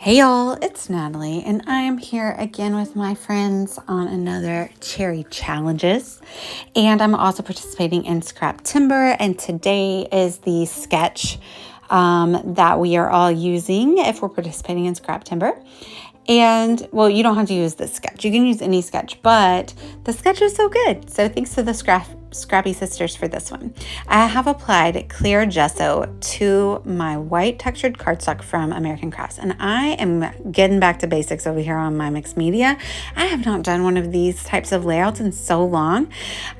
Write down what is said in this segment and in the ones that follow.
Hey y'all, it's Natalie, and I am here again with my friends on another cherry challenges. And I'm also participating in Scraptember, and today is the sketch that we are all using if we're participating in Scraptember. And well, you don't have to use this sketch. You can use any sketch, but the sketch is so good. So thanks to the Scrappy Sisters for this one. I have applied clear gesso to my white textured cardstock from American Crafts, and I am getting back to basics over here on my mixed media. I have not done one of these types of layouts in so long.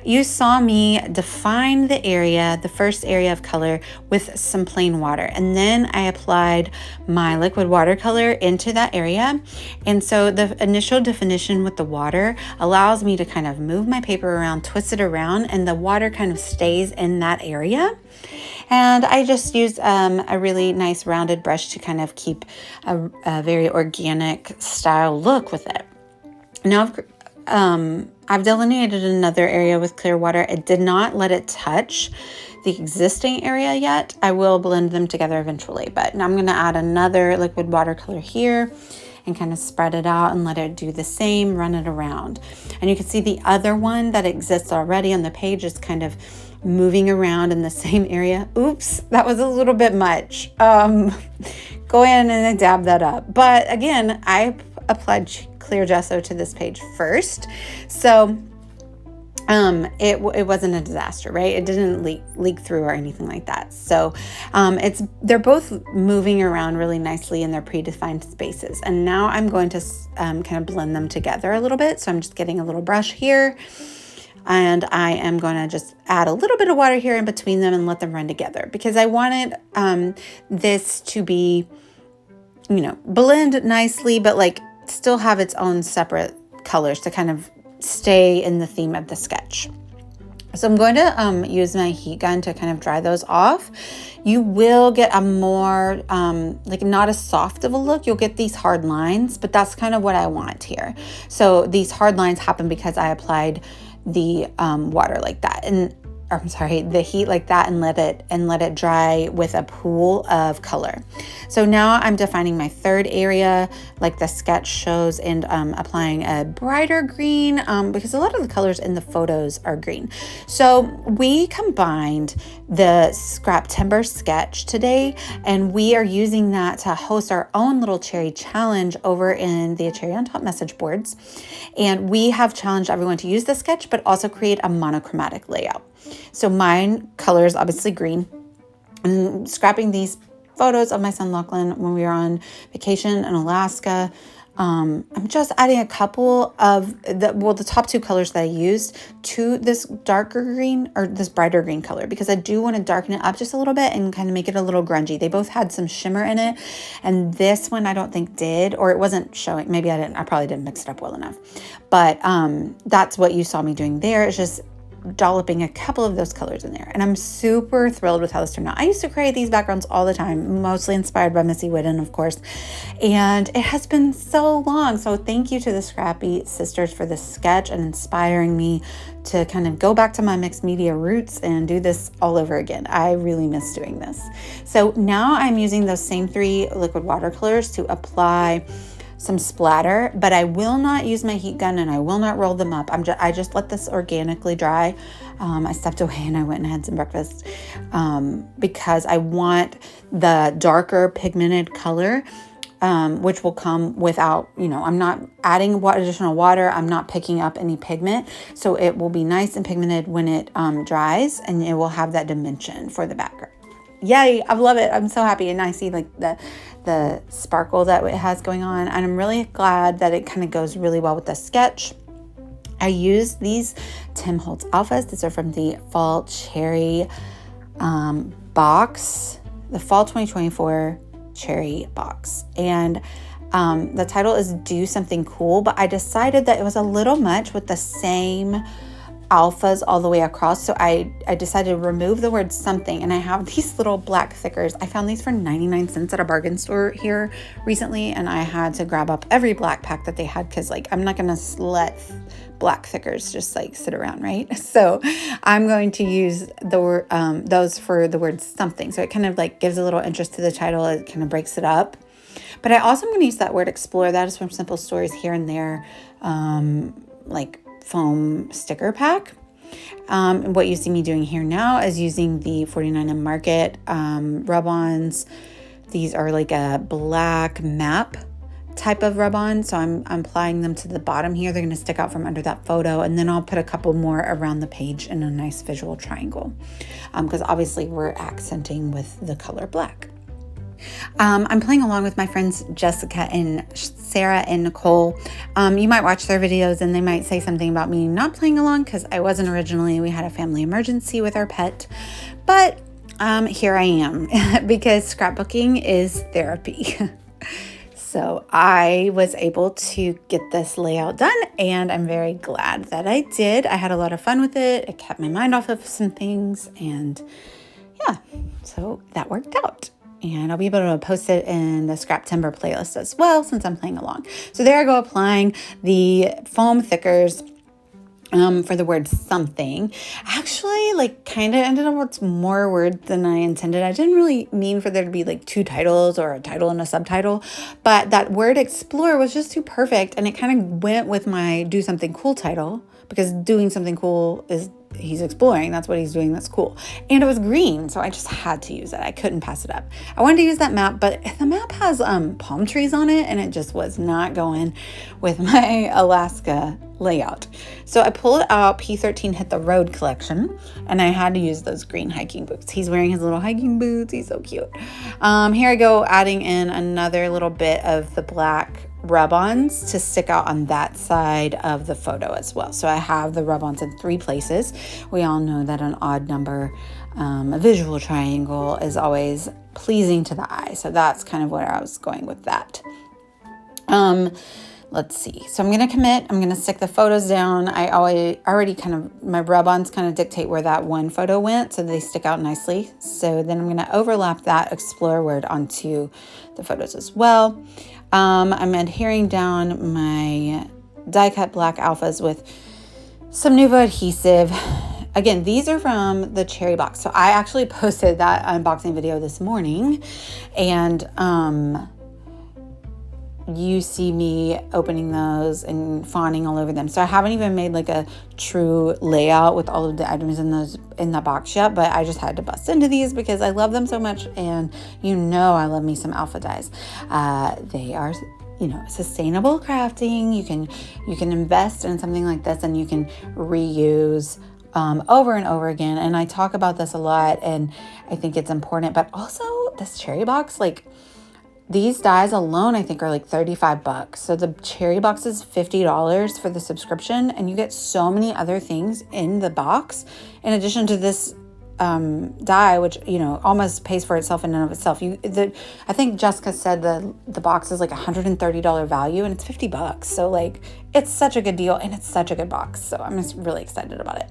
You saw me define the area, the first area of color, with some plain water, and then I applied my liquid watercolor into that area. And so the initial definition with the water allows me to kind of move my paper around, twist it around, and the water kind of stays in that area. And I just used a really nice rounded brush to kind of keep a very organic style look with it. Now I've delineated another area with clear water. I did not let it touch the existing area yet. I will blend them together eventually, but now I'm going to add another liquid watercolor here and kind of spread it out and let it do the same, run it around. And you can see the other one that exists already on the page is kind of moving around in the same area. Oops, that was a little bit much. Go in and dab that up. But again, I applied clear gesso to this page first. So it wasn't a disaster, right? It didn't leak through or anything like that. So they're both moving around really nicely in their predefined spaces. And now I'm going to kind of blend them together a little bit. So I'm just getting a little brush here, and I am going to just add a little bit of water here in between them and let them run together, because I wanted this to be, blend nicely, but like still have its own separate colors to kind of stay in the theme of the sketch. So I'm going to use my heat gun to kind of dry those off. You will get a more, not as soft of a look. You'll get these hard lines, but that's kind of what I want here. So these hard lines happen because I applied the water like that, the heat like that, and let it dry with a pool of color. So now I'm defining my third area like the sketch shows, and applying a brighter green because a lot of the colors in the photos are green. So we combined the Scraptember sketch today, and we are using that to host our own little cherry challenge over in the Cherry on Top message boards. And we have challenged everyone to use the sketch, but also create a monochromatic layout. So mine color is obviously green. I'm scrapping these photos of my son Lachlan when we were on vacation in Alaska. I'm just adding a couple of the top two colors that I used to this darker green or this brighter green color, because I do want to darken it up just a little bit and kind of make it a little grungy. They both had some shimmer in it, and this one I don't think did, or it wasn't showing. Maybe I probably didn't mix it up well enough, but that's what you saw me doing there. It's just dolloping a couple of those colors in there, and I'm super thrilled with how this turned out. I used to create these backgrounds all the time, mostly inspired by Missy Whitten, of course, and it has been so long. So thank you to the Scrappy Sisters for this sketch and inspiring me to kind of go back to my mixed media roots and do this all over again. I really miss doing this. So now I'm using those same three liquid watercolors to apply some splatter, but I will not use my heat gun and I will not roll them up. I just let this organically dry. I stepped away and I went and had some breakfast because I want the darker pigmented color, which will come without, I'm not adding additional water. I'm not picking up any pigment. So it will be nice and pigmented when it dries, and it will have that dimension for the background. Yay, I love it. I'm so happy. And I see like the sparkle that it has going on. And I'm really glad that it kind of goes really well with the sketch. I used these Tim Holtz Alphas. These are from the Fall Cherry box, the Fall 2024 Cherry box. And the title is Do Something Cool, but I decided that it was a little much with the same alphas all the way across. So I decided to remove the word something, and I have these little black thickers. I found these for 99 cents at a bargain store here recently, and I had to grab up every black pack that they had because I'm not going to let black thickers just sit around, right? So I'm going to use those for the word something. So it kind of gives a little interest to the title. It kind of breaks it up. But I also am going to use that word explore. That is from Simple Stories Here and There, like foam sticker pack. And what you see me doing here now is using the 49 Market rub-ons. These are like a black map type of rub-on, so I'm applying them to the bottom here. They're going to stick out from under that photo, and then I'll put a couple more around the page in a nice visual triangle, because obviously we're accenting with the color black. I'm playing along with my friends Jessica and Sarah and Nicole. You might watch their videos and they might say something about me not playing along because I wasn't originally. We had a family emergency with our pet, but here I am because scrapbooking is therapy. So I was able to get this layout done, and I'm very glad that I did. I had a lot of fun with it. It kept my mind off of some things, and yeah, so that worked out. And I'll be able to post it in the Scraptember playlist as well since I'm playing along. So there I go, applying the foam thickers for the word something. Actually, like kind of ended up with more words than I intended. I didn't really mean for there to be like 2 titles or a title and a subtitle, but that word explore was just too perfect, and it kind of went with my do something cool title, because doing something cool is he's exploring. That's what he's doing. That's cool. And it was green, so I just had to use it. I couldn't pass it up. I wanted to use that map, but the map has palm trees on it, and it just was not going with my Alaska layout. So I pulled out P13 Hit the Road collection, and I had to use those green hiking boots. He's wearing his little hiking boots. He's so cute. Here I go, adding in another little bit of the black rub-ons to stick out on that side of the photo as well. So I have the rub-ons in 3 places. We all know that an odd number, a visual triangle, is always pleasing to the eye. So that's kind of where I was going with that. Let's see. So I'm going to commit. I'm going to stick the photos down. I already kind of, my rub-ons kind of dictate where that one photo went, so they stick out nicely. So then I'm going to overlap that explore word onto the photos as well. I'm adhering down my die cut black alphas with some Nuvo adhesive. Again, these are from the cherry box. So I actually posted that unboxing video this morning, and you see me opening those and fawning all over them. So I haven't even made like a true layout with all of the items in the box yet, but I just had to bust into these because I love them so much, and you know I love me some alpha dies. They are, sustainable crafting. You can invest in something like this, and you can reuse over and over again. And I talk about this a lot, and I think it's important. But also this cherry box, like, these dies alone, I think, are like $35. So the cherry box is $50 for the subscription, and you get so many other things in the box in addition to this die, which almost pays for itself in and of itself. I think Jessica said the box is like $130 value, and it's $50. So like, it's such a good deal, and it's such a good box. So I'm just really excited about it.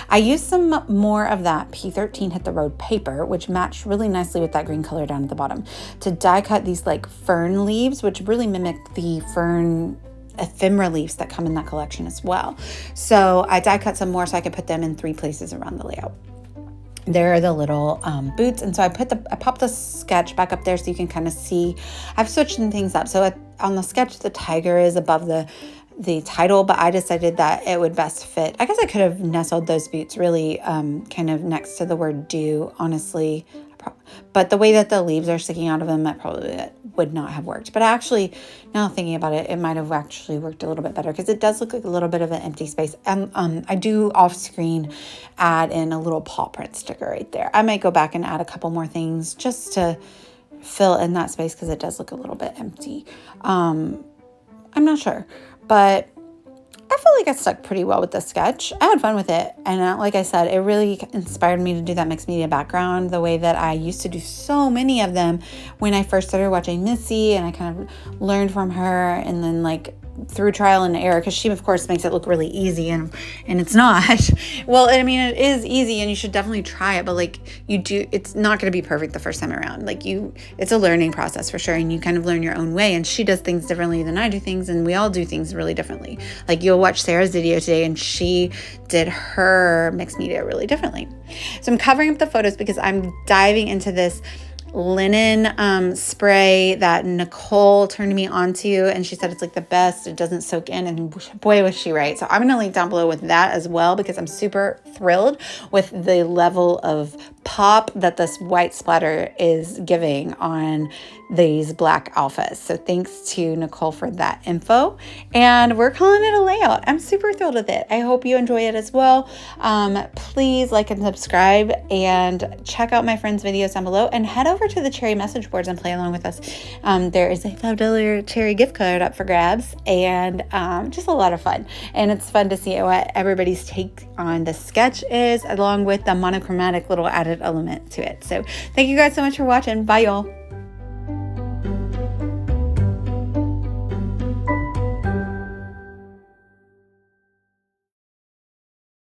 I used some more of that P13 Hit the Road paper, which matched really nicely with that green color down at the bottom, to die cut these like fern leaves, which really mimic the fern ephemera leaves that come in that collection as well. So I die cut some more so I could put them in 3 places around the layout. There are the little boots, and so I popped the sketch back up there so you can kind of see. I've switched things up. So on the sketch, the tiger is above the title, but I decided that it would best fit. I guess I could have nestled those boots really kind of next to the word do, honestly. But the way that the leaves are sticking out of them, that probably would not have worked. But actually, now thinking about it, it might have actually worked a little bit better, because it does look like a little bit of an empty space. And I do off screen add in a little paw print sticker right there. I might go back and add a couple more things just to fill in that space, because it does look a little bit empty. I'm not sure, but I feel like I stuck pretty well with the sketch. I had fun with it. And like I said, it really inspired me to do that mixed media background the way that I used to do so many of them when I first started watching Missy, and I kind of learned from her, and then like through trial and error, because she of course makes it look really easy, and it's not. Well, I mean, it is easy, and you should definitely try it, but like it's not going to be perfect the first time around. Like it's a learning process for sure, and you kind of learn your own way, and she does things differently than I do things, and we all do things really differently. Like, you'll watch Sarah's video today, and she did her mixed media really differently. So I'm covering up the photos because I'm diving into this linen spray that Nicole turned me onto, and she said it's like the best. It doesn't soak in, and boy, was she right. So I'm going to link down below with that as well, because I'm super thrilled with the level of pop that this white splatter is giving on these black alphas. So thanks to Nicole for that info, and we're calling it a layout. I'm super thrilled with it. I hope you enjoy it as well. Please like and subscribe, and check out my friends' videos down below, and head over to the Cherry message boards and play along with us. There is a $5 Cherry gift card up for grabs, and just a lot of fun. And it's fun to see what everybody's take on the sketch is, along with the monochromatic little added element to it. So thank you guys so much for watching. Bye, y'all.